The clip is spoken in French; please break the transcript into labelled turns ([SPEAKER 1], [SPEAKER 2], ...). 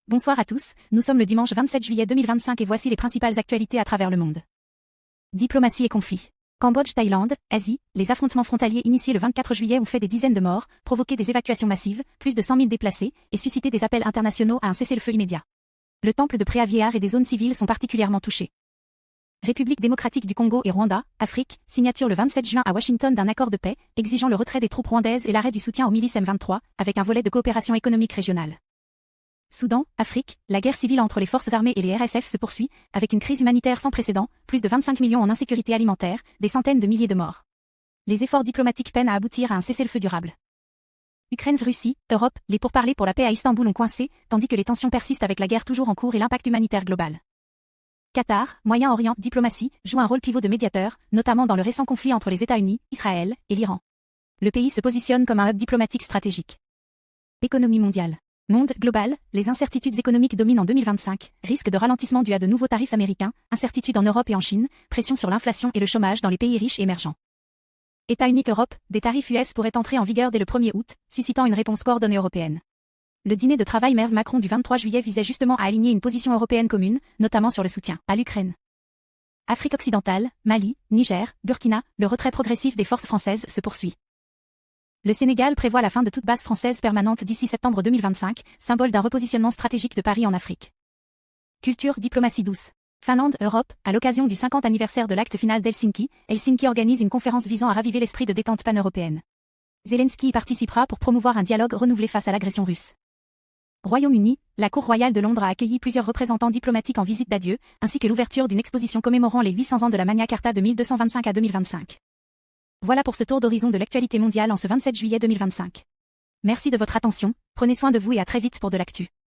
[SPEAKER 1] Bonsoir à tous, nous sommes le dimanche 27 juillet 2025 et voici les principales actualités à travers le monde. Diplomatie et conflits. Cambodge, Thaïlande, Asie, les affrontements frontaliers initiés le 24 juillet ont fait des dizaines de morts, provoqué des évacuations massives, plus de 100 000 déplacés, et suscité des appels internationaux à un cessez-le-feu immédiat. Le temple de Préaviar et des zones civiles sont particulièrement touchés. République démocratique du Congo et Rwanda, Afrique, signature le 27 juin à Washington d'un accord de paix, exigeant le retrait des troupes rwandaises et l'arrêt du soutien aux milices M23, avec un volet de coopération économique régionale. Soudan, Afrique, la guerre civile entre les forces armées et les RSF se poursuit, avec une crise humanitaire sans précédent, plus de 25 millions en insécurité alimentaire, des centaines de milliers de morts. Les efforts diplomatiques peinent à aboutir à un cessez-le-feu durable. Ukraine-Russie, Europe, les pourparlers pour la paix à Istanbul ont coincé, tandis que les tensions persistent avec la guerre toujours en cours et l'impact humanitaire global. Qatar, Moyen-Orient, diplomatie, joue un rôle pivot de médiateur, notamment dans le récent conflit entre les États-Unis, Israël et l'Iran. Le pays se positionne comme un hub diplomatique stratégique. Économie mondiale. Monde global, les incertitudes économiques dominent en 2025, risque de ralentissement dû à de nouveaux tarifs américains, incertitudes en Europe et en Chine, pression sur l'inflation et le chômage dans les pays riches et émergents. État unique Europe, des tarifs US pourraient entrer en vigueur dès le 1er août, suscitant une réponse coordonnée européenne. Le dîner de travail Merz-Macron du 23 juillet visait justement à aligner une position européenne commune, notamment sur le soutien à l'Ukraine. Afrique occidentale, Mali, Niger, Burkina, le retrait progressif des forces françaises se poursuit. Le Sénégal prévoit la fin de toute base française permanente d'ici septembre 2025, symbole d'un repositionnement stratégique de Paris en Afrique. Culture, diplomatie douce. Finlande, Europe, à l'occasion du 50 anniversaire de l'acte final d'Helsinki, Helsinki organise une conférence visant à raviver l'esprit de détente pan-européenne. Zelensky y participera pour promouvoir un dialogue renouvelé face à l'agression russe. Royaume-Uni, la Cour royale de Londres a accueilli plusieurs représentants diplomatiques en visite d'adieu, ainsi que l'ouverture d'une exposition commémorant les 800 ans de la Magna Carta de 1225 à 2025. Voilà pour ce tour d'horizon de l'actualité mondiale en ce 27 juillet 2025. Merci de votre attention, prenez soin de vous et à très vite pour de l'actu.